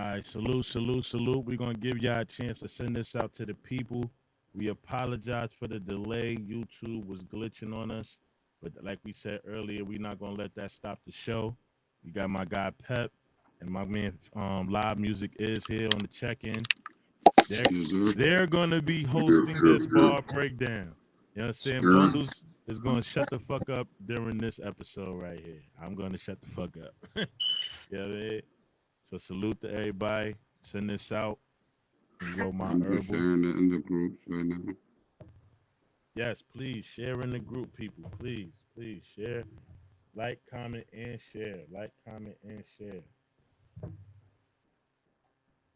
right, salute, salute, salute. We're gonna give y'all a chance to send this out to the people. We apologize for the delay. YouTube was glitching on us, but like we said earlier, we're not gonna let that stop the show. We got my guy Pep and my man Live Music is here on the check-in. They're Yes, sir. they're gonna be Yeah, hosting yeah, this yeah. bar breakdown. You know what I'm saying? Sure. Bundles is gonna shut the fuck up during this episode right here. I'm gonna shut the fuck up. You know what I mean? So salute to everybody. Send this out. And roll my I'm just herbal. sharing it in the groups right now. Yes, please share in the group, people. Please, please share. Like, comment, and share. Like, comment, and share.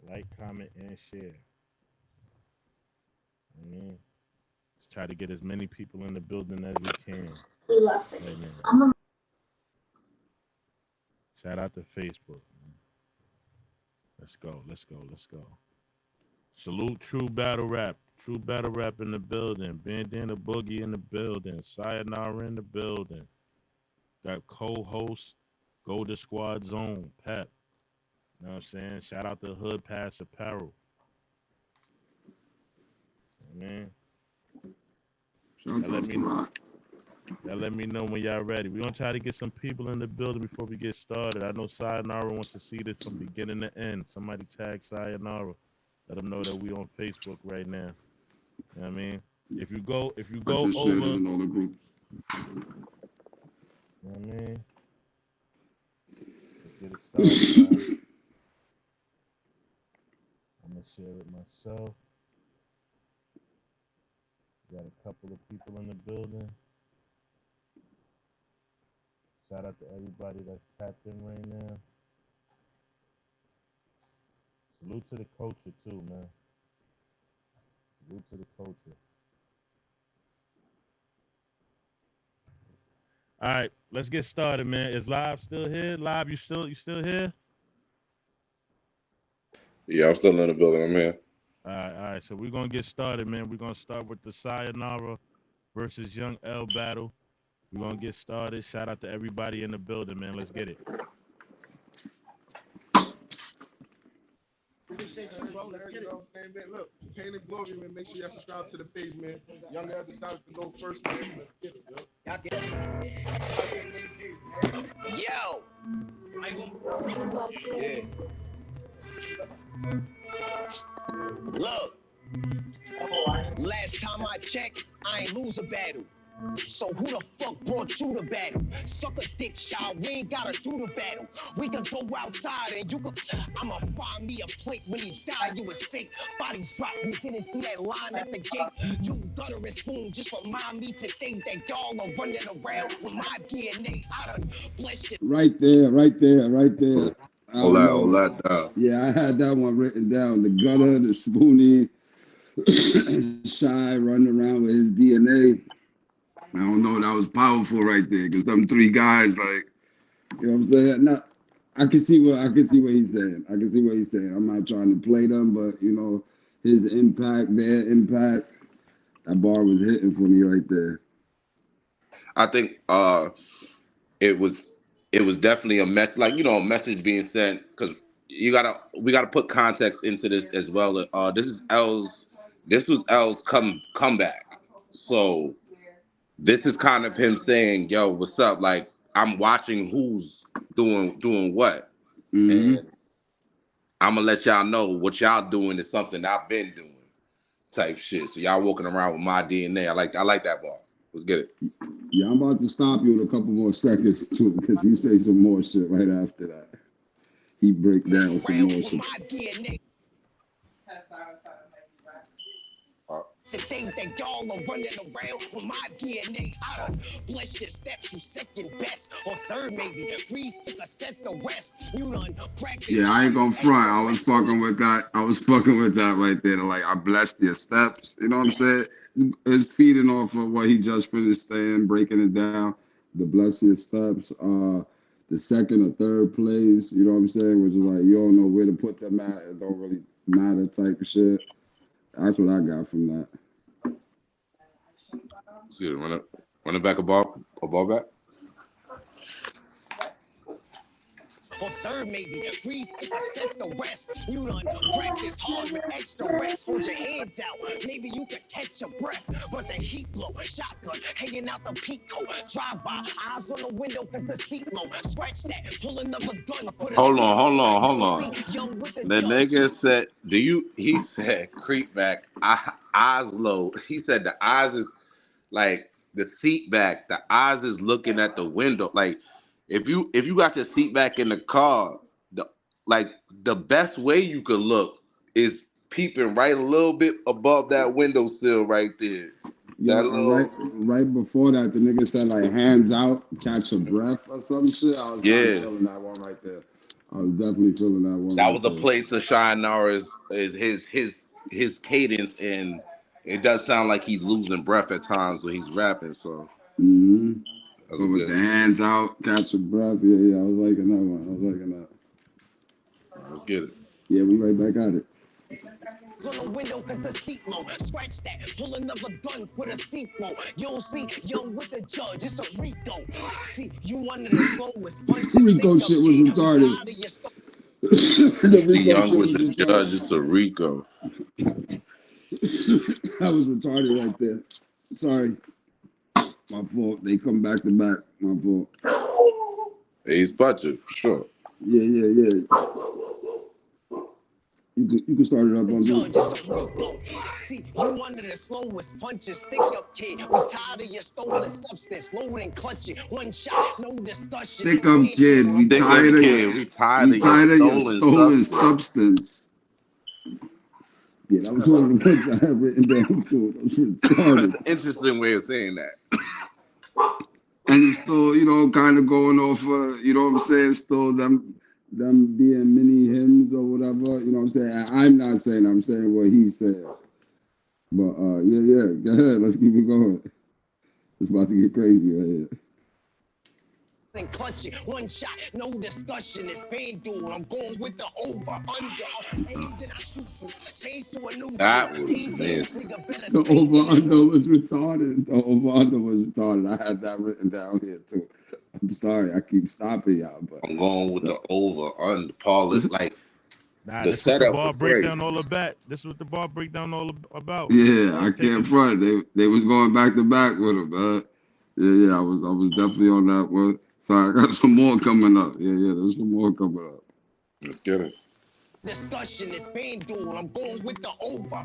Like, comment, and share. Let's try to get as many people in the building as we can right now. Shout out to Facebook. Let's go. Let's go. Let's go. Salute True Battle Rap. True Battle Rap in the building. Bandana Boogie in the building. Sayonara in the building. Got co-host Golden Squad Zone, Pep. You know what I'm saying? Shout out to Hood Pass Apparel. Man. Shout out to Rock. Y'all let me know when y'all ready. We're gonna try to get some people in the building before we get started. I know Sayonara wants to see this from beginning to end. Somebody tag Sayonara. Let them know that we on Facebook right now. You know what I mean? If you go I just shared over, it in all the groups. you know what I mean? Let's get it started, guys. I'm gonna share it myself. Got a couple of people in the building. Shout out to everybody that's tapped in right now. Salute to the culture too, man. Salute to the culture. All right, let's get started, man. Is Live still here? Live, you still here? Yeah, I'm still in the building. I'm here. All right. So we're gonna get started, man. We're gonna start with the Sayonara versus Young L battle. We're gonna get started. Shout out to everybody in the building, man. Let's get it. Appreciate you, bro. Let's get it. Man, look, Pain and Glory, man. Make sure y'all subscribe to the page, man. Young L decided to go first, man. Let's get it, yo. Y'all get it. Yo! Yeah. Look, last time I checked, I ain't lose a battle. So who the fuck brought you to battle? Suck a dick, shot. We ain't gotta do the battle. We can go outside and you can. I'ma find me a plate when he die. You was fake. Bodies drop. You didn't see that line at the gate. You gutter and spoon just remind me to think that y'all are running around with my DNA. I done blessed it. Right there, right there, right there. Hold that down. Yeah, I had that one written down. The gutter, the spoonie, Shy running around with his DNA. I don't know, that was powerful right there, because them three guys, like, you know what I'm saying? Now, I can see what he's saying. I can see what he's saying. I'm not trying to play them, but you know, his impact, their impact, that bar was hitting for me right there. I think it was definitely a message, like, you know, a message being sent, because we gotta put context into this as well. This was L's comeback. So this is kind of him saying, yo, what's up? Like, I'm watching who's doing what. Mm-hmm. And I'm gonna let y'all know what y'all doing is something I've been doing, type shit. So y'all walking around with my DNA. I like that bar. Let's get it. Yeah, I'm about to stop you in a couple more seconds too, because he say some more shit right after that. He break down some more shit. To think that y'all are running around with my DNA. I done blessed your steps, you second best or third maybe. Breeze took a set the rest. You done practice. Yeah, I ain't gonna front. I was fucking with that right there. Like, I blessed your steps. You know what I'm saying? It's feeding off of what he just finished saying, breaking it down. The bless your steps. The second or third place. You know what I'm saying? Which is like, you don't know where to put them at. It don't really matter type of shit. That's what I got from that. See, run it back a ball back. or third maybe. Freeze if I set the rest. You done practice hard with extra reps. Hold your hands out. Maybe you can catch your breath. But the heat blow. Shotgun hanging out the Pico. Drive by. Eyes on the window cause the seat low. Scratch that. Pull another gun. Put a Hold seat on, hold on, hold You'll on. see young with the The judge. nigga said, he said, creep back, eyes low. He said the eyes is like the seat back, the eyes is looking at the window. Like if you got your seat back in the car, like the best way you could look is peeping right a little bit above that window sill right there. Yo, That and little right before that, the nigga said like hands out, catch a breath or some shit. I was kind of yeah. feeling that one right there. I was definitely feeling that one That right was the there. play to SHYANARA is his cadence, and it does sound like he's losing breath at times when he's rapping. So Mm-hmm. that's But a with good. the hands out, catch a breath. Yeah, I was liking that one. I was liking that. Let's get it. Yeah, we right back at it. On the window cause the seat low. Scratch that. Pull another gun. Put a seat low. You'll see young with the judge. It's a Rico. See, you one of the slowest punches. Rico shit was retarded. The The Rico young shit was was the judge. retarded. It's a Rico. That was retarded right there. Sorry. My fault. They come back to back. My fault. He's punching for sure. Yeah. You can start it up on Judge, this. it's a Rico. See, you one of the slowest punches. Stick up, kid. We tired of your stolen substance. Load and clutch it. One shot, no discussion. Stick up, kid. We Stick tired up, of kid. We tired of your your stolen substance. substance. Yeah, that was one of the ones I had written down too. That was retarded. That's an interesting way of saying that. And it's still, kind of going off, you know what I'm saying? Still them being mini hymns or whatever. You know what I'm saying? I'm not saying. I'm saying what he said. But yeah. Go ahead. Let's keep it going. It's about to get crazy right here. And clutch it. One shot, no discussion. It's FanDuel. I'm going with the over, under. Aimed and I shoot you. Change to a new That two. was He's here. amazing. Nigga better The stay in the over-under was retarded. The over-under was retarded. I had that written down here too. I'm sorry. I keep stopping y'all. But I'm going with the over under Paul. Like Nah, the this is the setup bar was great. breakdown all about. This is what the bar breakdown all about. yeah, I Take can't it. front. They was going back to back with him, man. Yeah. I was definitely on that one. Sorry, I got some more coming up. Yeah, there's some more coming up. Let's get it. discussion. It's FanDuel. I'm going with the over,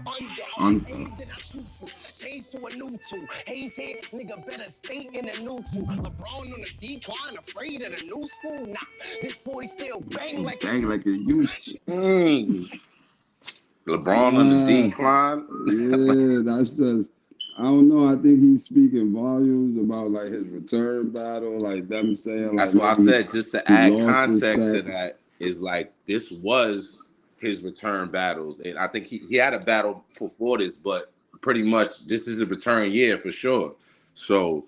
Un- Aimed and I shoot you. Change to a new two. Hayes here, nigga better stay in a new two. LeBron on the decline, afraid of the new school. Nah, this boy still bang like it used to. LeBron on the decline. Yeah, that's just. I don't know. I think he's speaking volumes about like his return battle, like them saying like. That's why I said just to add context to step. that is like this was his return battles, and I think he had a battle before this, but pretty much this is the return year for sure. So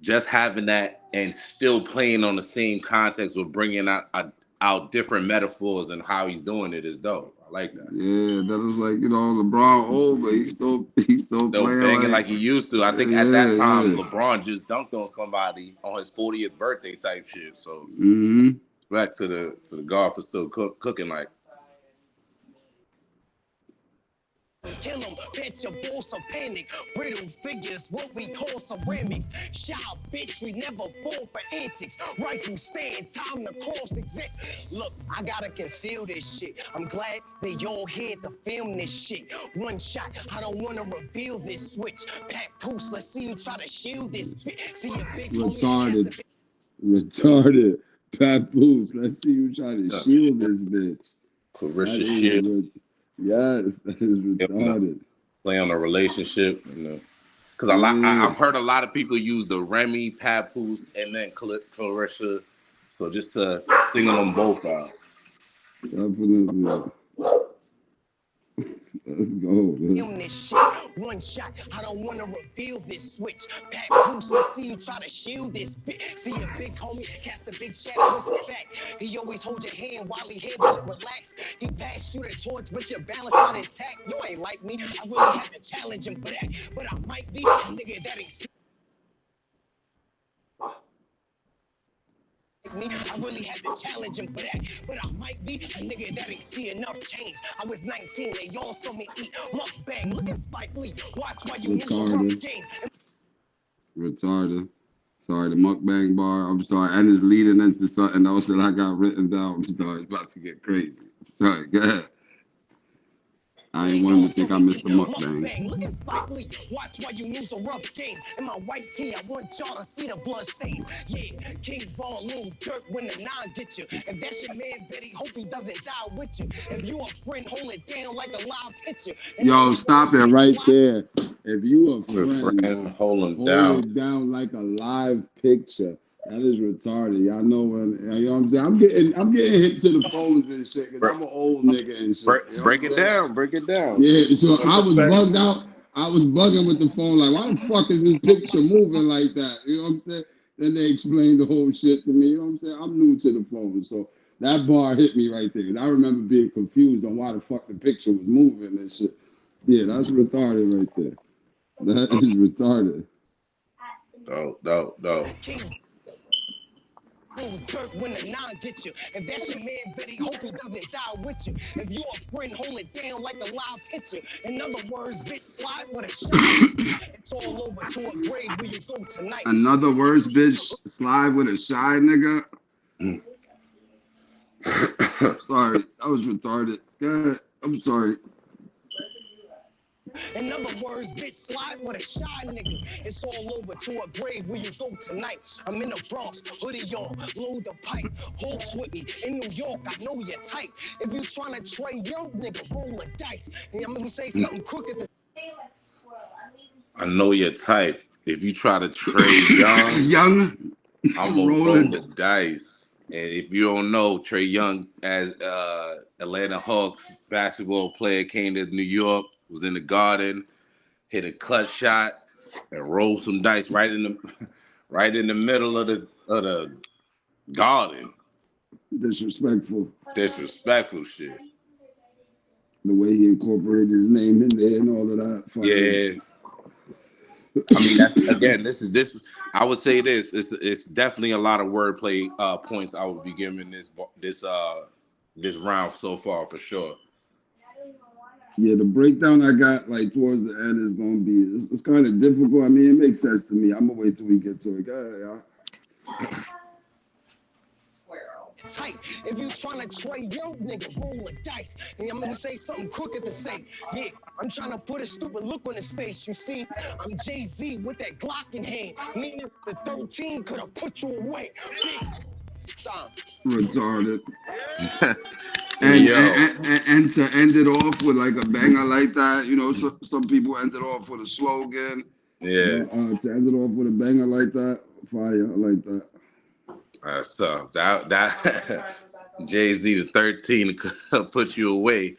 just having that and still playing on the same context with bringing out different metaphors and how he's doing it is dope. I like that. Yeah, that was like LeBron old, but he's still playing banging like he used to. I think at that time LeBron just dunked on somebody on his 40th birthday type shit. So back to the golf is still cooking like. kill him, pitch a ball, some panic. Brittle figures, what we call ceramics. Shy bitch, we never fall for antics. Rifle stand, time to cross exit. Look, I gotta conceal this shit. I'm glad they all here to film this shit. One shot, I don't wanna reveal this switch. Pat Poose, let's see you try to shield this bitch. See your big retarded. Pat Poose, let's see you try to shield this bitch. Clarissa shit. Yes, that is retarded. Play on a relationship, because I've heard a lot of people use the Remy, Papoose, and then Clarissa. So just to single them both out. Definitely. Let's go, man. This shit. One shot, I don't want to reveal this switch. Pat Poose, let's see you try to shield this bitch. See a big homie, cast a big shadow, what's the fact? He always hold your hand while he here, but relax. He passed you the torch, but your balance not intact. You ain't like me, I really have to challenge him for that. But I might be a nigga that ain't me. I really had to challenge him for that. But I might be a nigga that ain't see enough change. I was 19, they all saw me eat mukbang. Look at Spike Lee. Watch while you lose a rough game. Retarded. Sorry, the mukbang bar. I'm sorry. And it's leading into something else that I got written down. I'm sorry. It's about to get crazy. Sorry. Go ahead. I ain't wanting to think I missed the mukbang. Look at Spike Lee. Watch while you lose a rough game. In my white tee, I want y'all to see the blood stains. Yeah, King Von, Lil Durk when the 9 get you. If that's your man, Betty, hope he doesn't die with you. If you a friend, hold it down like a live picture. Yo, stop it right there. If you a friend, hold it down like a live picture. That is retarded. Y'all know when, you know what I'm saying? I'm getting hit to the phones and shit because I'm an old nigga and shit. You know break it down. Yeah, so I was bugged out. I was bugging with the phone, like, why the fuck is this picture moving like that? You know what I'm saying? Then they explained the whole shit to me. You know what I'm saying? I'm new to the phone, so that bar hit me right there. I remember being confused on why the fuck the picture was moving and shit. Yeah, that's retarded right there. That is retarded. No. Durk when the 9 get you. If that's your man, Betty, hope he doesn't die with you. If you a friend, hold it down like a live picture. In other words, bitch, slide with a shot. It's all over to a grave where you go tonight. In other words, bitch, slide with a shy nigga. Sorry, I was retarded. God, I'm sorry. In other words, bitch, slide with a shy nigga. It's all over to a grave where you go tonight. I'm in the Bronx, hoodie on, load the pipe. Hawks with me. In New York, I know you're tight. If you tryna Trey Young, nigga, roll a dice. And I'm gonna say something crooked. I know your type. If you try to trade Young, I'm gonna roll the dice. And if you don't know, Trey Young, as Atlanta Hawks basketball player, came to New York, was in the Garden, hit a clutch shot, and rolled some dice right in the middle of the Garden. Disrespectful Shit. The way he incorporated his name in there and all of that. Yeah. I mean, again, this. I would say this. It's definitely a lot of wordplay points I would be giving this round so far for sure. Yeah, the breakdown I got like towards the end is gonna be it's kind of difficult. I mean, it makes sense to me. I'm gonna wait till we get to it. Go ahead, y'all. Tight. If you tryna Trey Young, nigga, roll a dice. And I'm gonna say something crooked to say. Yeah, I'm trying to put a stupid look on his face. You see, I'm Jay-Z with that Glock in hand. Meaning the 13 could have put you away. Time. Retarded. and to end it off with like a banger like that, you know, some people end it off with a slogan. Yeah. But, to end it off with a banger like that, fire. I like that. So that Jay-Z the 13 could put you away,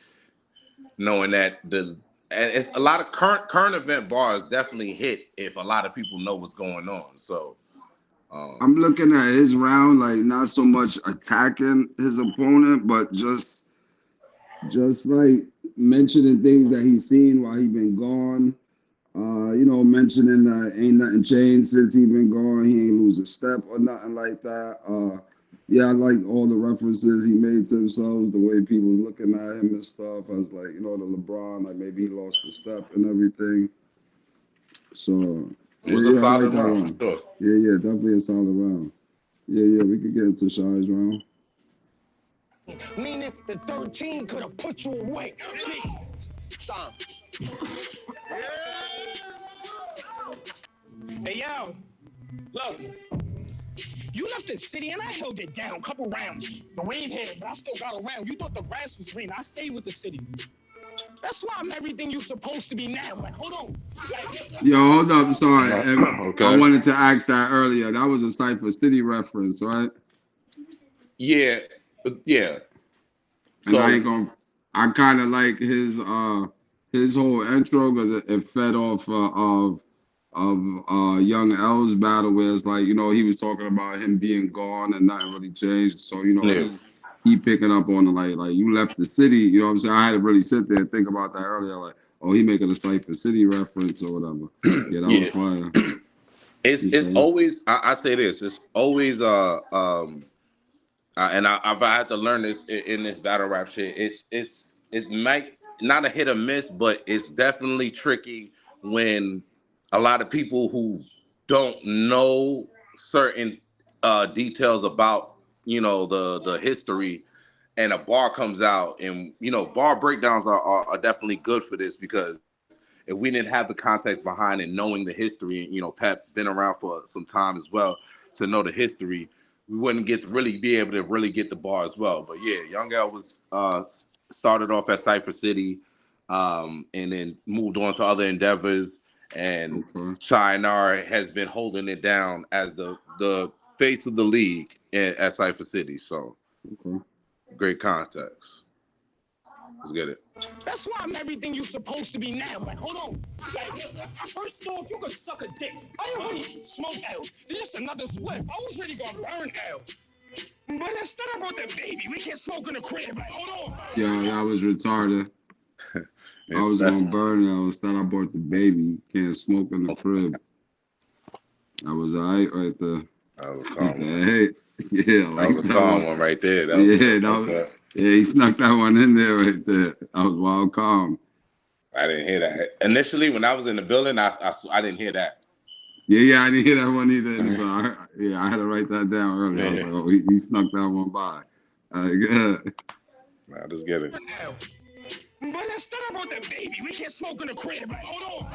knowing that and it's a lot of current event bars definitely hit if a lot of people know what's going on. So I'm looking at his round like not so much attacking his opponent, but just like mentioning things that he's seen while he been gone. You know, mentioning that ain't nothing changed since he been gone. He ain't lose a step or nothing like that. Yeah, I like all the references he made to himself, the way people was looking at him and stuff. I was like, you know, the LeBron, like maybe he lost a step and everything. So it was a solid round. Sure. Yeah, definitely a solid round. Yeah, we could get into Shy's round. Meaning the 13 could have put you away. Time. Hey, yo, look, you left the city and I held it down a couple rounds. The wave hit, but I still got around. You thought the grass was green. I stayed with the city. That's why I'm everything you're supposed to be now. Like, hold on. Yo, hold up. Sorry. Okay. I wanted to ask that earlier. That was a Cypher City reference, right? Yeah. And so, I kind of like his whole intro because it fed off of Young L's battle where it's like, you know, he was talking about him being gone and nothing really changed. So, you know, he picking up on the like you left the city, you know what I'm saying? I had to really sit there and think about that earlier, like, oh, he making a Cypher City reference or whatever. Yeah, that was fire. It's always I say this, it's always I've had to learn this in this battle rap shit. It might not a hit or miss, but it's definitely tricky when a lot of people who don't know certain details about the history, and a bar comes out, and bar breakdowns are definitely good for this, because if we didn't have the context behind it, knowing the history, and Pep been around for some time as well to know the history, we wouldn't be able to really get the bar as well. But yeah, Young L was started off at Cypher City, and then moved on to other endeavors, and Okay. SHYANARA has been holding it down as the face of the league at Cypher City. So Okay. great context. Let's get it. That's why I'm everything you supposed to be now. Like, hold on. Like, first off, you could suck a dick. I already smoked L. There's just another split. I was really gonna burn L. But instead I brought the baby. We can't smoke in the crib. Like, hold on. Yeah, I was retarded. I was gonna burn it. Instead, I bought the baby. You can't smoke in the crib. I was alright right there. That was a He calm said, one. "Hey, yeah, like That was a calm one right there. That was Yeah, that was. Yeah, he snuck that one in there right there. I was wild calm. I didn't hear that. Initially, when I was in the building, I didn't hear that. Yeah, I didn't hear that one either. So I had to write that down earlier. I was like, oh, he snuck that one by. Good. Nah, just get it. But instead I brought the baby. We can't smoke in the crib. Like, hold on.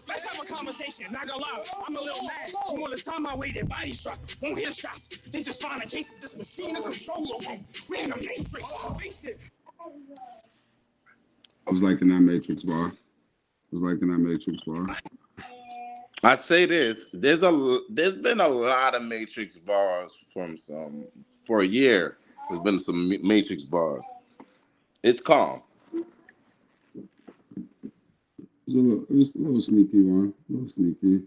Let's have a conversation. Not gonna lie, I'm a little mad. From all the time I waited, body shot, won't hear shots. They just find a case of this machine of control. Okay, we're in the matrix. Face it. I was liking that Matrix bar. I'd say this: there's been a lot of Matrix bars for a year. There's been some Matrix bars. It's calm. It's a little sneaky one. A little sneaky.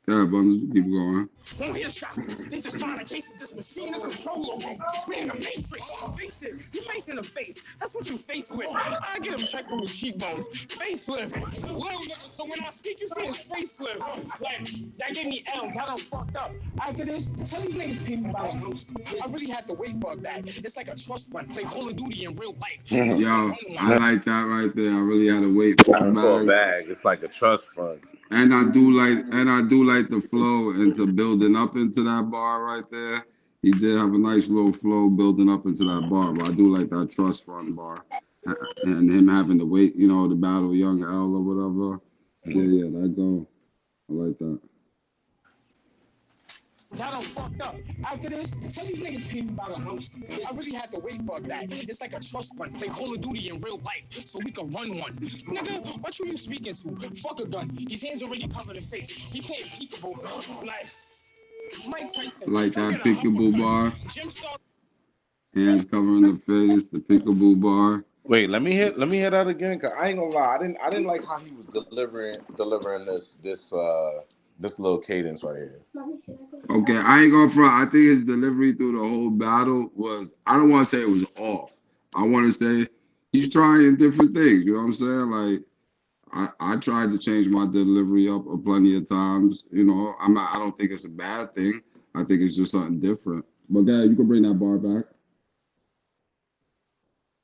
God, Bundles, keep going. Won't hear shots. They just find a case of this machine of control. Okay, we're in the matrix. Face it. You face in the face. That's what you face with. I get him checked on his cheekbones. Facelift. Little nigga. So when I speak, you see his facelift. Like, that gave me L. Got him fucked up. After this, tell these niggas pay me by the house. I really had to wait for that. It's like a trust fund. Play Call of Duty in real life. Yo, I like that right there. I really had to wait for a bag. It's like a trust fund. And I do like the flow into building up into that bar right there. He did have a nice little flow building up into that bar, but I do like that trust fund bar. And him having to wait, to battle Young L or whatever. Yeah, that go. I like that. Got him fucked up. After this, tell these niggas pay me by the house. I really had to wait for that. It's like a trust fund. Play Call of Duty in real life so we can run one. Nigga, what you speaking to? Fuck a gun. His hands already covered in face. He can't peekaboo. Like Mike Tyson. Like that peekaboo bar. Hands covering the face, the peekaboo bar. Wait, let me hear that again, cause I ain't gonna lie, I didn't like how he was delivering this little cadence right here. Okay, I ain't gonna front. I think his delivery through the whole battle was, I don't want to say it was off. I want to say he's trying different things. You know what I'm saying? Like, I tried to change my delivery up plenty of times. I don't think it's a bad thing. I think it's just something different. But Dad, you can bring that bar back.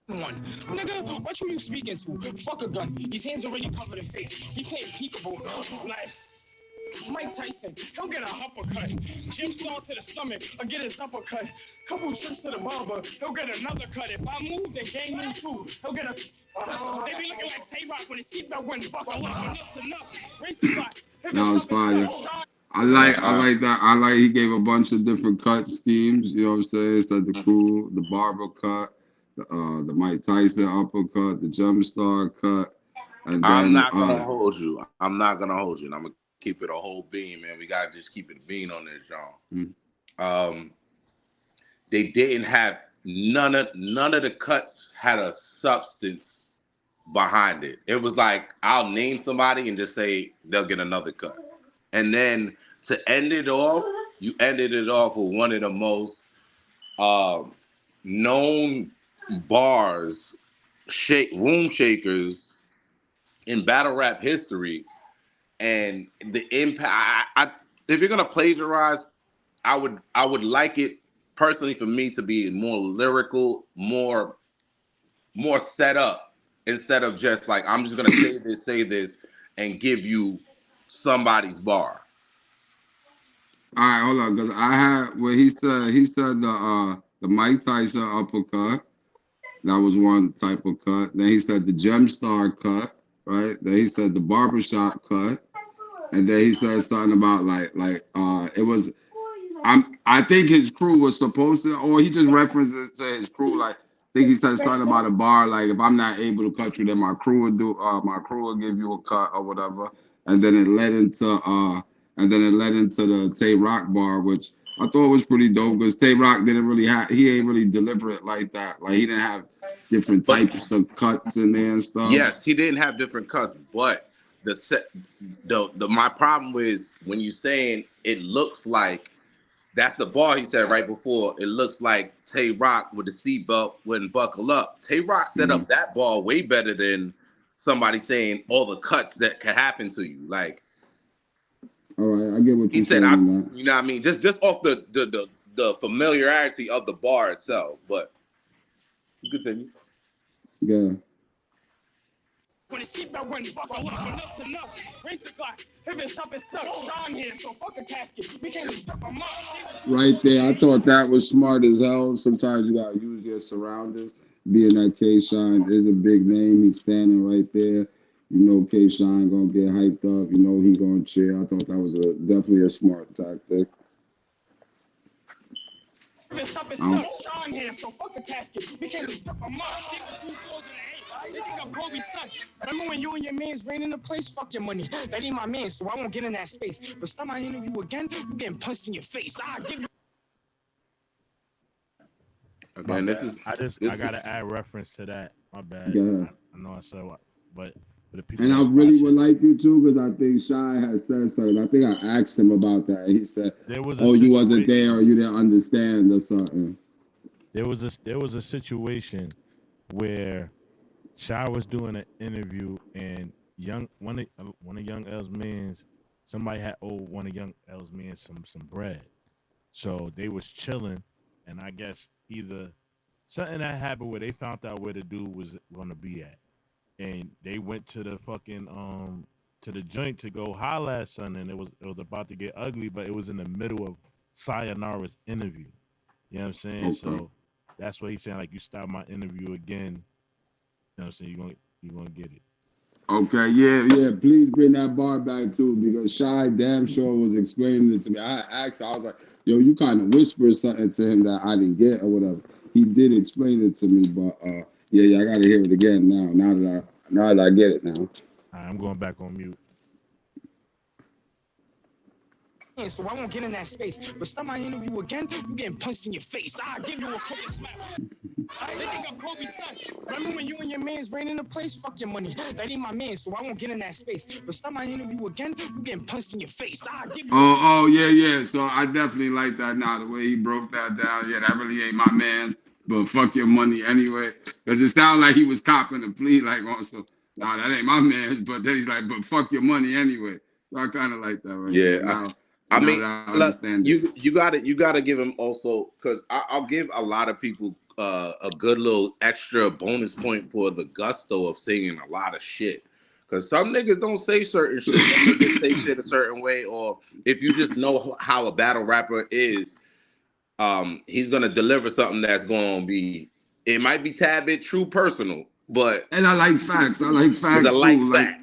One. Nigga, what you speaking to? Fuck a gun. His hands already covered in face. He can't peekaboo. Like Mike Tyson, he'll get a uppercut. Jim Star to the stomach, or get his uppercut. Couple trips to the barber, he'll get another cut. If I move, then gang move too. He'll get a. They be looking like Tay-Rock when his seatbelt went buckle up. Enough's enough. Race the block. That was fire. I like that. I like he gave a bunch of different cut schemes. You know what I'm saying? Said the crew, the barber cut, the Mike Tyson uppercut, the Jump Star cut. And then, I'm not gonna hold you. And I'm gonna keep it a whole bean, man. We gotta just keep it a bean on this, y'all. They didn't have none of the cuts had a substance behind it. It was like, I'll name somebody and just say they'll get another cut. And then to end it off, you ended it off with one of the most known bars, room shakers in battle rap history. And the impact, if you're gonna plagiarize, I would like it personally for me to be more lyrical, more set up instead of just like I'm just gonna say this, and give you somebody's bar. All right, hold on, because I had what he said the Mike Tyson uppercut. That was one type of cut. Then he said the Gem Star cut, right? Then he said the barbershop cut. And then he said something about it was I think his crew was supposed to, or he just references to his crew. Like, I think he said something about a bar. Like, if I'm not able to cut you, then my crew will give you a cut or whatever. And then it led into the Tay Rock bar, which I thought was pretty dope because Tay Rock he ain't really deliberate like that. Like, he didn't have different But types of cuts in there and stuff. yes, he didn't have different cuts, but my problem is when you saying it looks like that's the bar he said right before. It looks like Tay Rock with the seatbelt wouldn't buckle up. Tay Rock set up that bar way better than somebody saying all the cuts that can happen to you. Like, all right, I get what he you're said, saying. you know what I mean? Just off the familiarity of the bar itself. But you continue. Yeah. When the seatbelt wouldn't buckle up, enough's enough. Raise the clock. If it's up, it's stuck. Sean here, so fuck a casket. We can't be stuck on Right there. I thought that was smart as hell. Sometimes you gotta use your surroundings. Being that K-Shine is a big name. He's standing right there. You know K-Shine gonna get hyped up. You know he gonna cheer. I thought that was definitely a smart tactic. If it's up, it's stuck. Sean here, so fuck a casket. We can't be stuck on Mars. See what 2 floors in the 8. They think I'm Kobe's son. Remember when you and your mans ran in the place? Fuck your money. That ain't my man, so I won't get in that space. But stop my interview again, you getting punched in your face. I'll give you. Again, I gotta add reference to that. My bad. Yeah. I know I said what, but for the people. And I really would like you to, because I think Shy has said something. I think I asked him about that. He said, you wasn't there, or you didn't understand, or something. There was a situation where Shy was doing an interview, and one of Young L's mans, somebody had owed one of Young L's mans some bread, so they was chilling, and I guess either something that happened where they found out where the dude was gonna be at, and they went to the fucking to the joint to go holla at something, and it was about to get ugly, but it was in the middle of SHYANARA's interview. You know what I'm saying? Okay. So that's what he's saying. Like, you stop my interview again. You know what I'm saying? You're gonna get it. Okay, yeah. Please bring that bar back too, because Shy damn sure was explaining it to me. I asked, I was like, yo, you kind of whispered something to him that I didn't get or whatever. He did explain it to me, but yeah, I gotta hear it again now. Now that I get it now. All right, I'm going back on mute. So I won't get in that space. But stop my interview again, you getting punched in your face. I'll give you a fucking smack. They think I'm Kobe's son. Remember when you and your mans ran in the place? Fuck your money. That ain't my man, so I won't get in that space. But stop my interview again, you getting punched in your face. I'll give you yeah. So I definitely like that now, the way he broke that down. Yeah, that really ain't my man's, but fuck your money anyway. Because it sounded like he was copping a plea, like also, nah, that ain't my man's, but then he's like, but fuck your money anyway. So I kind of like that right yeah, now. I mean, I understand you gotta give him also, because I'll give a lot of people a good little extra bonus point for the gusto of singing a lot of shit. Because some niggas don't say certain shit. Some niggas say shit a certain way, or if you just know how a battle rapper is, he's gonna deliver something that's gonna be. It might be tad bit true personal, but and I like facts. I like facts too. Like,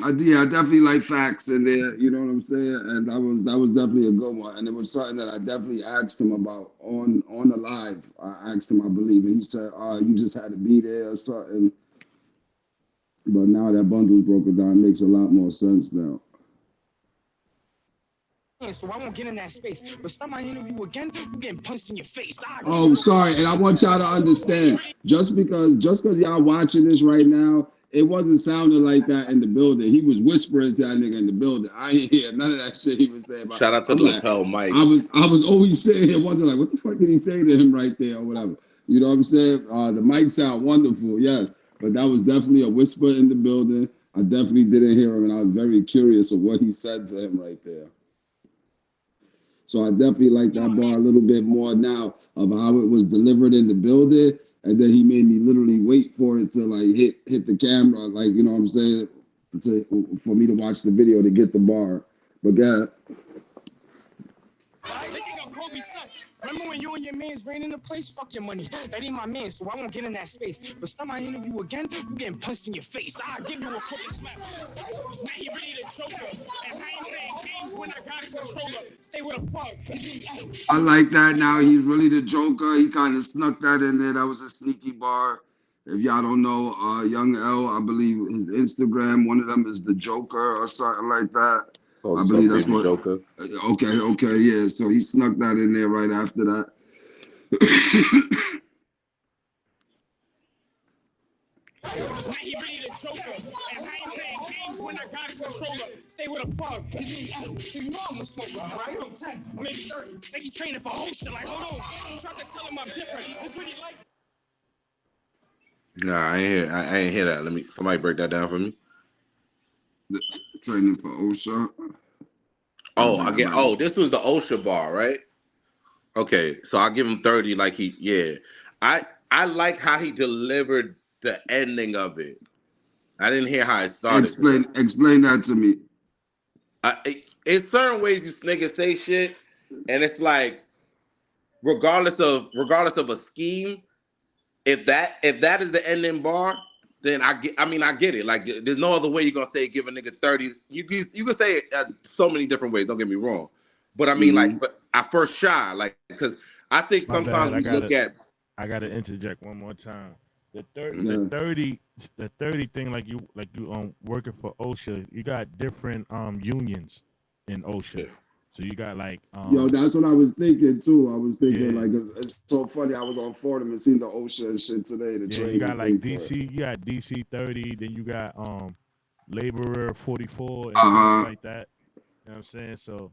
I definitely like facts in there. You know what I'm saying? And that was definitely a good one. And it was something that I definitely asked him about on the live. I asked him, I believe, and he said, you just had to be there or something. But now that Bundles broke it down, it makes a lot more sense now. So I won't get in that space. But stop my interview again, you getting punched in your face. Oh, sorry. And I want y'all to understand, just because y'all watching this right now, it wasn't sounding like that in the building. He was whispering to that nigga in the building. I ain't hear none of that shit he was saying about. Shout out to the lapel mic. I was always sitting here wondering, like, what the fuck did he say to him right there or whatever? You know what I'm saying? The mic sound wonderful, yes. But that was definitely a whisper in the building. I definitely didn't hear him, and I was very curious of what he said to him right there. So I definitely like that bar a little bit more now of how it was delivered in the building, and then he made me literally wait for it to like hit the camera, like you know what I'm saying, for me to watch the video to get the bar. But Remember when you and your mans ran in the place? Fuck your money. That ain't my man, so I won't get in that space. But stop my interview again, you getting punched in your face. I'll give you a fucking slap. Now he ready to choke her. And I ain't playing games when I got a controller. Stay with a pug. I like that. Now he's really the Joker. He kind of snuck that in there. That was a sneaky bar. If y'all don't know, Young L, I believe his Instagram, one of them is the Joker or something like that. I believe that's what. Joker. Okay, yeah. So he snuck that in there right after that. Now he ready to choke her. And I ain't playing games when I got a controller. Stay with a pug. So you know I'm a smoker, right? I'm 10, maybe 30. Like he training for whole shit. Like, hold on. I'm trying to tell him I'm different. That's what he like. Nah, I ain't hear that. Somebody break that down for me. Training for OSHA. This was the OSHA bar, right? Okay, so I'll give him 30. Like I like how he delivered the ending of it. I didn't hear how it started. Explain that to me. It's certain ways you niggas say shit, and it's like, regardless of a scheme, if that is the ending bar, then I get it. Like, there's no other way you're gonna say give a nigga 30. You can say it so many different ways. Don't get me wrong, but I mean, like, but I first shy, like, because I think sometimes we look at. I gotta interject one more time. The 30 thing, like you working for OSHA, you got different unions in OSHA. So you got like yo, that's what I was thinking too. I was thinking like it's so funny. I was on Fordham and seen the OSHA and shit today. You got like DC, you got DC 30, then you got laborer 44 and things like that. You know what I'm saying? So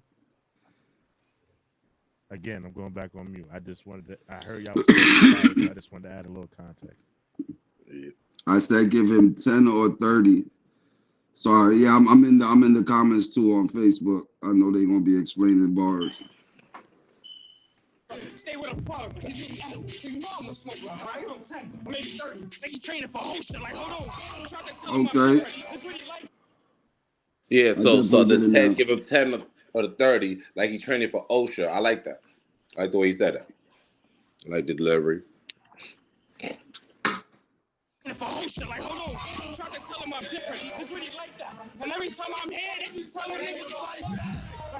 again, I'm going back on mute. I heard y'all was talking about it, so I just wanted to add a little context. I said give him 10 or 30. Sorry, yeah, I'm in the comments too on Facebook. I know they're gonna be explaining bars. Stay with a pug. So you know I'm a smoker, right? I'm 10, maybe 30. Like he training for whole shit. Like, hold on. Okay. That's what he like. Yeah, so the 10, give him 10 or the 30, like he's training for OSHA. I like that. I like the way he said that. I like the delivery. For whole shit, like, hold on. I'm trying to tell him I'm different. This really like that. And every time I'm here, they be telling niggas like,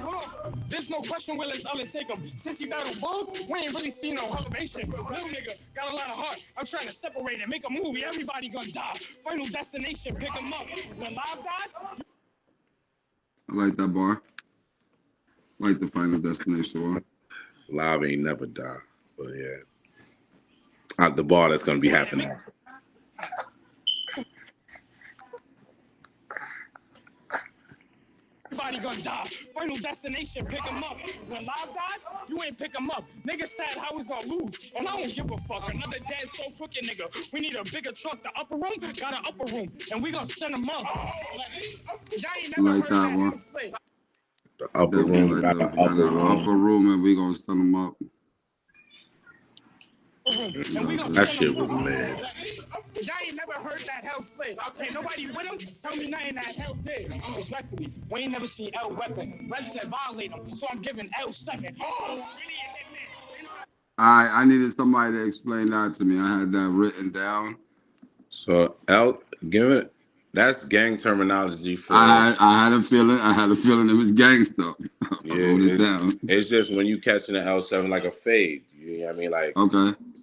hold on. There's no question where let's all take him. Since he battled both, we ain't really seen no elevation. Little nigga got a lot of heart. I'm trying to separate and make a movie. Everybody gonna die. Final destination, pick him up. When live dies. I like that bar. I like the Final Destination bar. Live ain't never die, but yeah, the bar that's gonna be happening. Everybody gonna die. Final destination, pick him up. When live dies, you ain't pick him up. Niggas said how he's gonna lose, and I don't give a fuck. Another dead so crooked nigga. We need a bigger truck. The upper room got an upper room, and we gonna send him up. Y'all ain't never heard that one. The upper room got an upper room, and we gonna send him up. That shit was mad. Y'all ain't never heard that hell slave. Ain't nobody with him. Tell me nothing that hell did. Respectfully, we ain't never seen L weapon. Rev said violate him, so I'm giving L second. I needed somebody to explain that to me. I had that written down. So L, give it. That's gang terminology for. I had a feeling. It was gang stuff. Yeah, it's just when you catching an L7 like a fade. You know what I mean? Like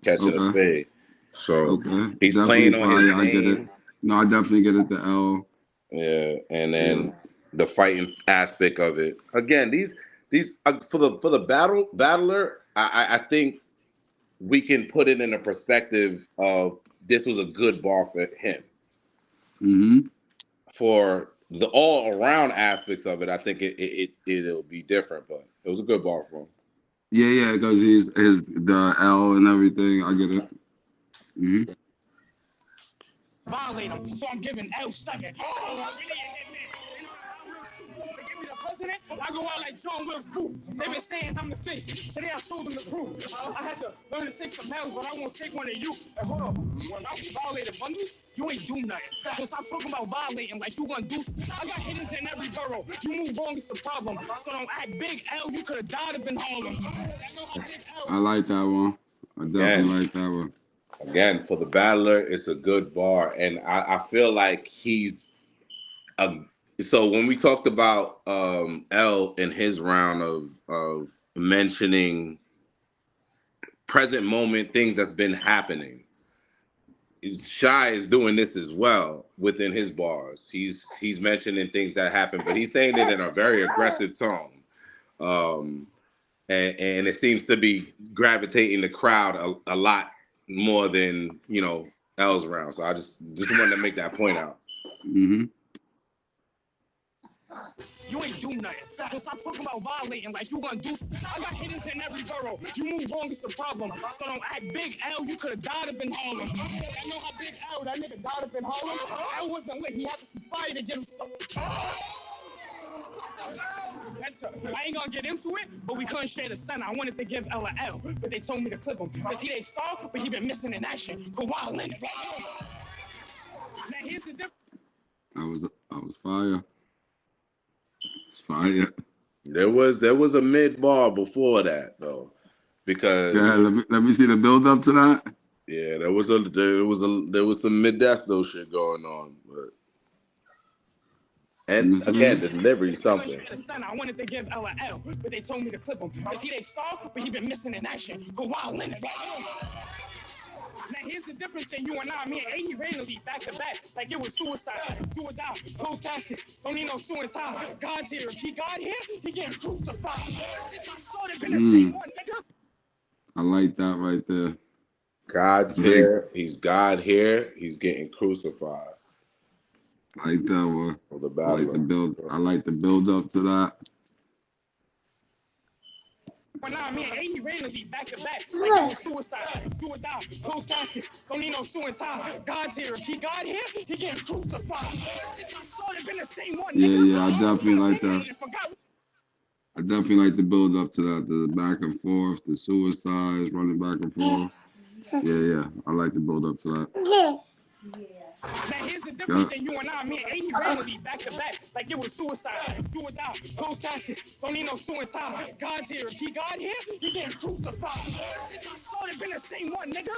catching a fade. So he's definitely playing on his name. I get it. No, I definitely get it. The L. Yeah, and then the fighting aspect of it. Again, these for the battler. I think we can put it in a perspective of this was a good bar for him. Mm-hmm. For the all around aspects of it, I think it'll be different, but it was a good bar for him. Yeah, because he's the L and everything. I get it. Mm-hmm. Violate him, so I'm giving L second. president, I go out like John Wilkes Booth. They been saying I'm the face. Today I showed them the proof. I had to learn to take some L's, but I won't take one of you. And hold on, when I violated bundles, you ain't do nothing. So stop talking about violating like you gonna do. I got hitters in every borough. You move wrong, it's a problem. So don't act big L, you could have died up in Harlem. I like that one. I definitely like that one. Again, for the battler, it's a good bar, and I feel like he's a. So when we talked about L in his round of mentioning present moment things that's been happening, Shy is doing this as well within his bars. He's mentioning things that happen, but he's saying it in a very aggressive tone. And it seems to be gravitating the crowd a lot more than, you know, L's round. So I just wanted to make that point out. Mm-hmm. You ain't do nothing. So stop talking about violating like you gonna do. I got hitters in every borough. You move wrong, it's a problem. So don't act big L, you could have died up in Harlem. I know how big L, that nigga died up in Harlem. L wasn't lit, he had to see fire to get him stuff. I ain't gonna get into it, but we couldn't share the center. I wanted to give L a L, but they told me to clip him. Cause he they star, but he been missing in action. Kawhi Leonard. Now here's the difference. I was fire. It's fire. There was a mid bar before that though, because Yeah, let me see the build up to that. Yeah, there was some mid death though shit going on, but. And again, the delivery something. I wanted to give L a L, but they told me to clip him. Cause he they star, but he been missing in action. Kawhi Leonard. Now here's the difference in you and I. Me and 80 randomly back to back, like it was suicide. Do or die, close caskets. Don't need no suicide. God's here. If he got here, he getting crucified. Since I started, been the same one, nigga. I like that right there. God's here. He's God here. He's getting crucified. I like that one. I like the build. I like the build up to that. Nah, me and 80 randomly back to back, like it was suicide. Do or die, close caskets. Don't need no suicide. God's here. If he got here, he getting crucified. Since I started, been the same one. Yeah, I definitely like that. I definitely like the build up to that, the back and forth, the suicides, running back and forth. Yeah. I like the build up to that. Now here's the difference in you and I. Me and 80 randomly back to back, like it was suicide. Do or die, close caskets. Don't need no suicide. God's here. If he got here, he getting crucified. Since I started, been the same one, nigga.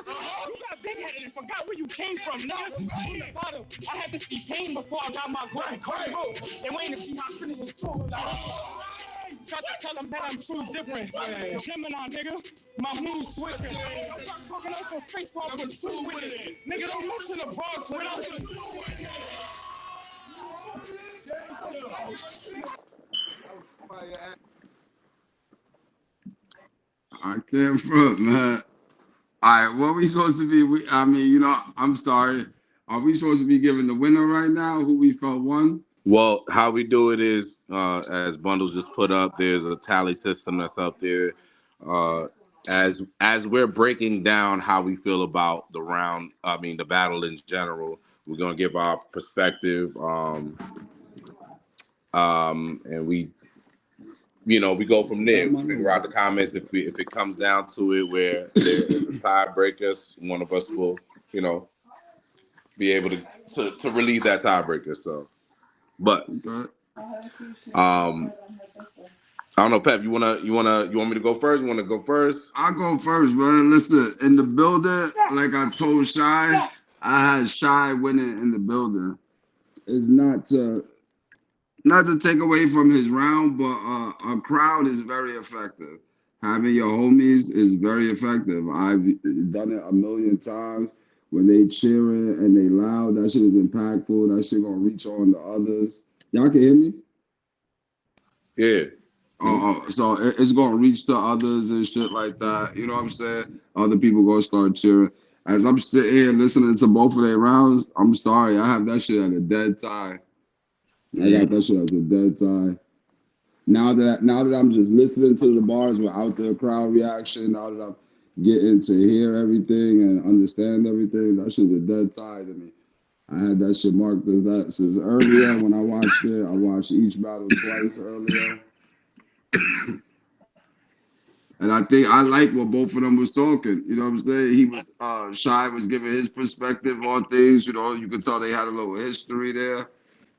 You got big headed and forgot where you came from, nigga. From the bottom, I had to see pain before I got my glory. They waiting to see how I finish this tour. Try to tell them that I'm too different. Gemini, nigga, my mood switching. I start talking out your face while I'm with two with it. Nigga, don't mention the Bronx without the I can't front, man. All right, what are we supposed to be? I'm sorry. Are we supposed to be giving the winner right now? Who we felt won? Well, how we do it is, as Bundles just put up, there's a tally system that's up there. As we're breaking down how we feel about the round, the battle in general, we're gonna give our perspective, and we go from there. We figure out the comments. If it comes down to it where there is a tiebreaker, one of us will, be able to relieve that tiebreaker. So. But I don't know, Pep. You want me to go first? You want to go first? I'll go first, man. Listen, in the building, like I told Shy, I had Shy winning in the building. It's not to take away from his round, but a crowd is very effective. Having your homies is very effective. I've done it a million times. When they cheering and they loud, that shit is impactful. That shit gonna reach on to others. Y'all can hear me? Yeah. So it's gonna reach to others and shit like that. You know what I'm saying? Other people gonna start cheering. As I'm sitting here listening to both of their rounds, I'm sorry, I have that shit at a dead tie. I got that shit as a dead tie. Now that I'm just listening to the bars without the crowd reaction, now that I'm getting to hear everything and understand everything, that shit's a dead tie to me. I had that shit marked as that since earlier when I watched it. I watched each battle twice earlier. And I think I like what both of them was talking. You know what I'm saying? He was Shy was giving his perspective on things. You know, you could tell they had a little history there.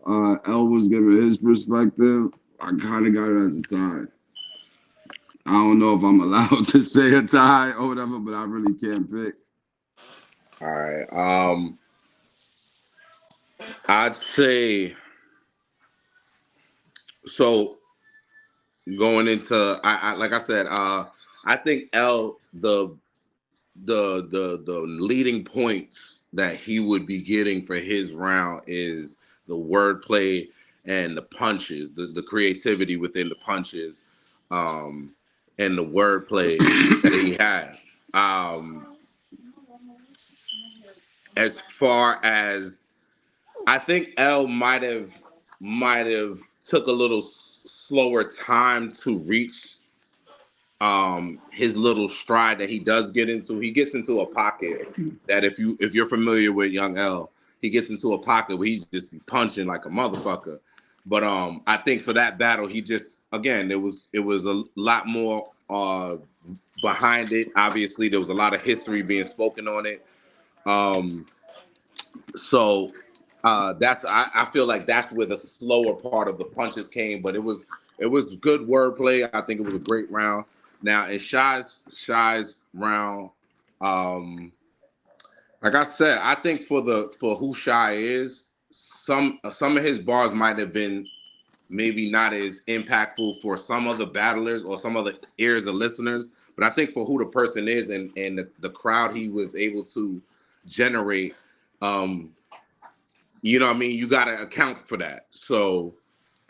L was giving his perspective. I kind of got it as a tie. I don't know if I'm allowed to say a tie or whatever, but I really can't pick. All right. I'd say so. Going into, I like I said, I think L the leading points that he would be getting for his round is the wordplay and the punches, the creativity within the punches, um, and the wordplay that he had. Um, as far as I think L might have took a little slower time to reach his little stride that he does get into. He gets into a pocket that if you're familiar with Young L, he gets into a pocket where he's just punching like a motherfucker. But I think for that battle, he just again it was a lot more behind it. Obviously, there was a lot of history being spoken on it. Um, so that's I feel like that's where the slower part of the punches came, but it was good wordplay. I think it was a great round. Now in Shy's round, like I said, I think for who Shy is, some of his bars might have been maybe not as impactful for some other battlers or some other ears of listeners, but I think for who the person is and the crowd he was able to generate, um, you know what I mean? You got to account for that. So,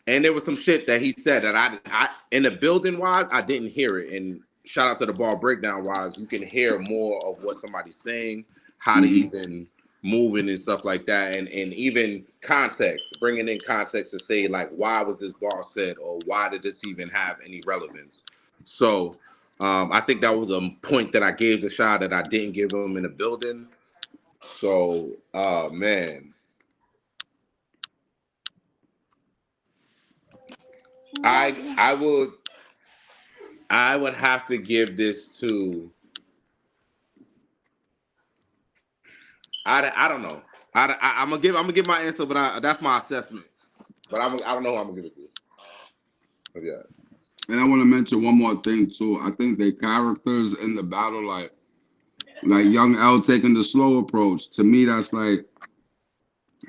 and there was some shit that he said that I in the building wise, I didn't hear it. And shout out to the bar breakdown wise, you can hear more of what somebody's saying, how to Hmm. even moving and stuff like that. And even context, bringing in context to say like, why was this bar said or why did this even have any relevance? So, I think that was a point that I gave the shot that I didn't give him in the building. So, man, I would have to give this to I don't know. I'm gonna give my answer, but that's my assessment. But I don't know who I'm gonna give it to. But yeah, And I want to mention one more thing too. I think the characters in the battle, like Young L taking the slow approach. To me, that's like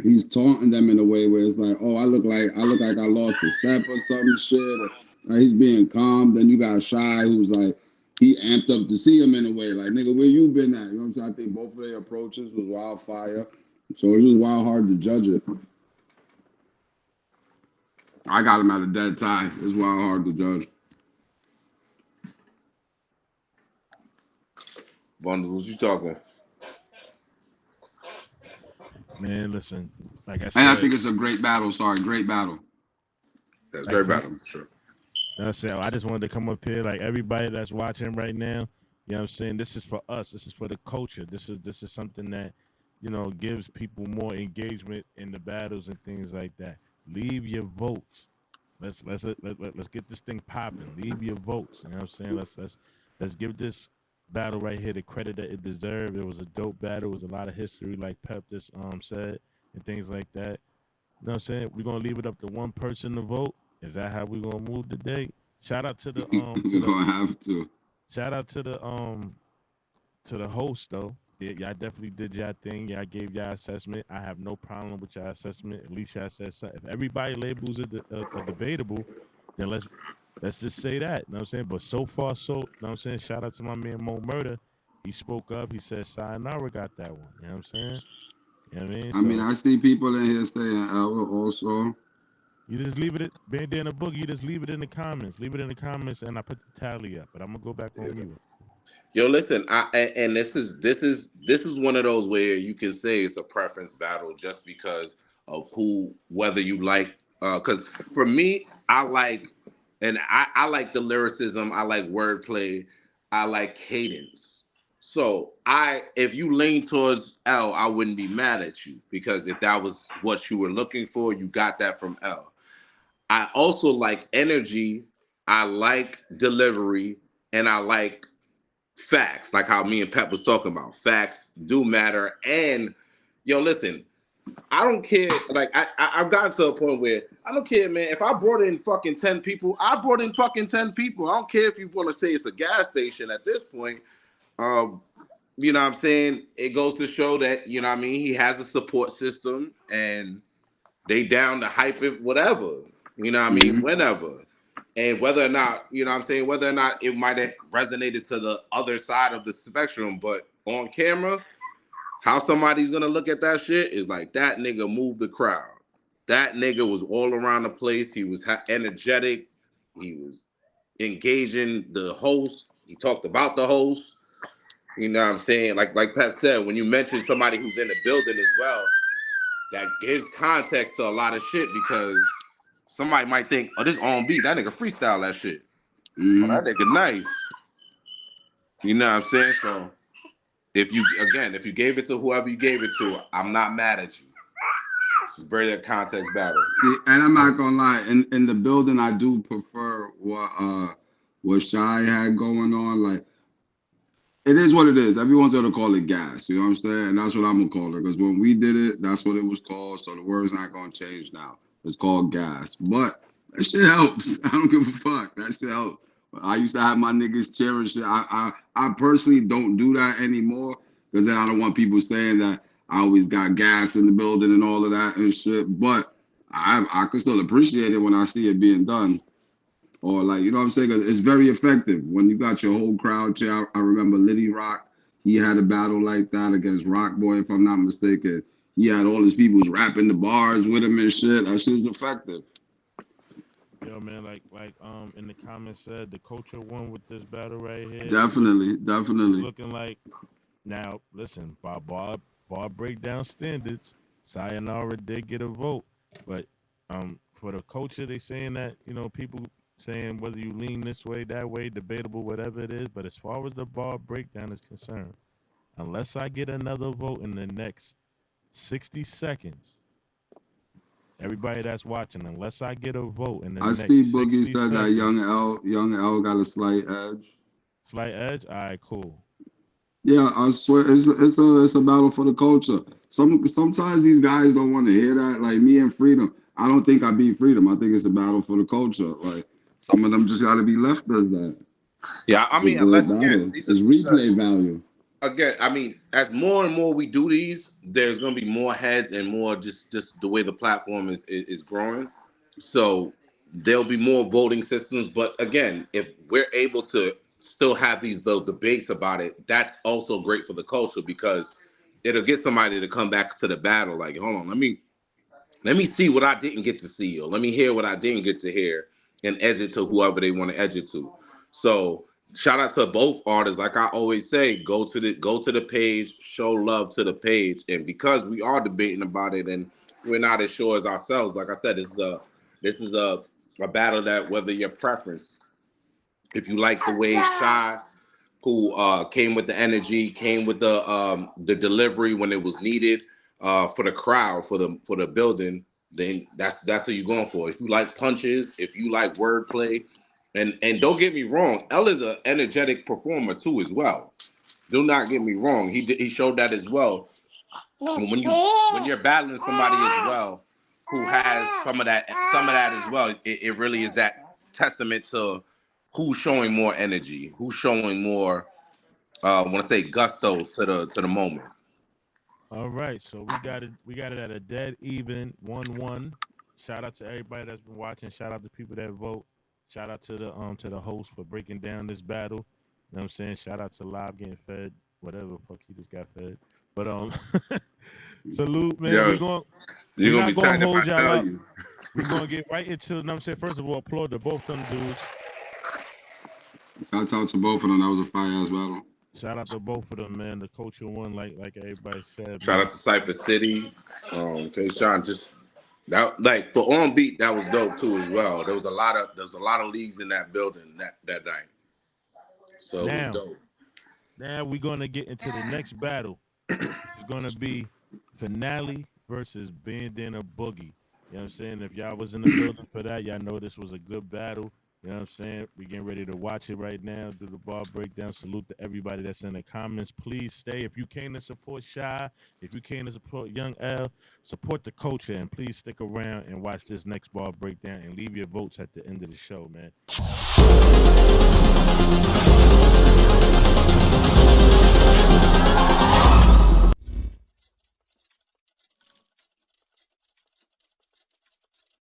he's taunting them in a way where it's like, oh, I look like I lost a step or some shit. Like he's being calm. Then you got Shy, who's like he amped up to see him in a way, like nigga, where you been at? You know what I'm saying? I think both of their approaches was wildfire. So it's just wild hard to judge it. I got him at a dead tie. It's wild hard to judge. Bundles, what you talking? Man, listen, like I And I said, think it's a great battle. Sorry, great battle. That's like great from battle, for sure. I said, I just wanted to come up here, like everybody that's watching right now. You know what I'm saying? This is for us. This is for the culture. This is something that, gives people more engagement in the battles and things like that. Leave your votes. Let's get this thing popping. Leave your votes. You know what I'm saying? Let's give this battle right here the credit that it deserved. It was a dope battle. It was a lot of history, like Pep just said, and things like that. You know what I'm saying? We're gonna leave it up to one person to vote. Is that how we're gonna move today? Shout out to the We're gonna have to. shout out to the host though. Yeah, y'all definitely did y'all thing. Y'all gave y'all assessment. I have no problem with y'all assessment. At least y'all said something. If everybody labels it a debatable, then let's just say that. You know what I'm saying? But so far, so you know what I'm saying? Shout out to my man Mo Murder. He spoke up. He said Sayonara got that one. You know what I'm saying? You know what I mean? I mean, So I see people in here saying Ella also. you just leave it at Bandana Book. You just leave it in the comments. Leave it in the comments, and I put the tally up. But I'm gonna go back on Yeah. mute. Yo, listen, and this is one of those where you can say it's a preference battle just because of whether you like. Because for me, I like the lyricism, I like wordplay, I like cadence. So if you lean towards L, I wouldn't be mad at you because if that was what you were looking for, you got that from L. I also like energy. I like delivery, and I like facts, like how me and Pep was talking about. Facts do matter. And yo, listen, I don't care. Like I've gotten to a point where I don't care, man. If I brought in fucking 10 people, I brought in fucking 10 people. I don't care if you want to say it's a gas station at this point. Um, you know what I'm saying? It goes to show that, you know what I mean, he has a support system and they down to hype it, whatever. You know what I mean? Whenever. And whether or not, you know what I'm saying, whether or not it might have resonated to the other side of the spectrum, but on camera, how somebody's gonna look at that shit is like that nigga moved the crowd. That nigga was all around the place. He was energetic. He was engaging the host. He talked about the host. You know what I'm saying? Like Pep said, when you mention somebody who's in the building as well, that gives context to a lot of shit because somebody might think, oh, this on beat. That nigga freestyle that shit. Oh, that nigga nice. You know what I'm saying? So if you gave it to whoever you gave it to, I'm not mad at you. It's very context battle. See, and I'm not gonna lie, in the building I do prefer what Shy had going on. Like, it is what it is. Everyone's gonna call it gas, you know what I'm saying? And that's what I'm gonna call it. Because when we did it, that's what it was called. So the word's not gonna change now. It's called gas. But that shit helps. I don't give a fuck. That shit helps. I used to have my niggas cheering shit. I personally don't do that anymore because then I don't want people saying that I always got gas in the building and all of that and shit. But I can still appreciate it when I see it being done. Or like, you know what I'm saying? 'Cause it's very effective when you got your whole crowd cheer. I remember Liddy Rock. He had a battle like that against Rock Boy, if I'm not mistaken. He had all his people rapping the bars with him and shit. That shit was effective. Yo, man, like in the comments said, the culture won with this battle right here. Definitely. It's looking like now. Listen, by bar breakdown standards, Sayonara did get a vote, but for the culture, they saying that people saying whether you lean this way, that way, debatable, whatever it is. But as far as the bar breakdown is concerned, unless I get another vote in the next 60 seconds. Everybody that's watching, unless I get a vote in the next 60 see Boogie said seconds, that Young L got a slight edge. Slight edge? All right, cool. Yeah, I swear it's a battle for the culture. Sometimes these guys don't want to hear that. Like me and Freedom, I don't think I beat Freedom. I think it's a battle for the culture. Like some of them just got to be left as that. Yeah, I It's a mean, good again, battle. It's replay value. Again, I mean, as more and more we do these, there's going to be more heads and more just the way the platform is growing. So there'll be more voting systems. But again, if we're able to still have these little debates about it, that's also great for the culture because it'll get somebody to come back to the battle. Like, hold on, let me see what I didn't get to see, or let me hear what I didn't get to hear, and edge it to whoever they want to edge it to. So shout out to both artists. Like I always say, go to the page, show love to the page, and because we are debating about it, and we're not as sure as ourselves. Like I said, this is a battle that whether your preference, if you like the way Shy, who came with the energy, came with the delivery when it was needed for the crowd, for the building, then that's what you're going for. If you like punches, if you like wordplay, and don't get me wrong, L is an energetic performer too as well. Do not get me wrong, he showed that as well. And when you're battling somebody as well who has some of that as well, it really is that testament to who's showing more energy, who's showing more I want to say gusto to the moment. All right, so we got it at a dead even 1-1. Shout out to everybody that's been watching. Shout out to people that vote. Shout out to the host for breaking down this battle. You know what I'm saying? Shout out to Live getting fed, whatever the fuck he just got fed. But salute, man. Yo, We're gonna not be gonna tight if hold I y'all tell up. you. We're gonna get right into, you know what I'm saying? First of all, applaud to both them dudes. Shout out to both of them. That was a fire ass battle. Shout out to both of them, man. The culture won, like everybody said. Shout Man. out to Cypher City. Okay, Sean, just that like for on beat, that was dope too as well. There's a lot of leagues in that building that night. So it was dope. Now we're gonna get into the next battle. It's gonna be Finale versus Bandana Boogie. You know what I'm saying? If y'all was in the building for that, y'all know this was a good battle. You know what I'm saying? We getting ready to watch it right now. Do the bar breakdown. Salute to everybody that's in the comments. Please stay. If you came to support Shy, if you came to support Young L, support the culture and please stick around and watch this next bar breakdown and leave your votes at the end of the show, man.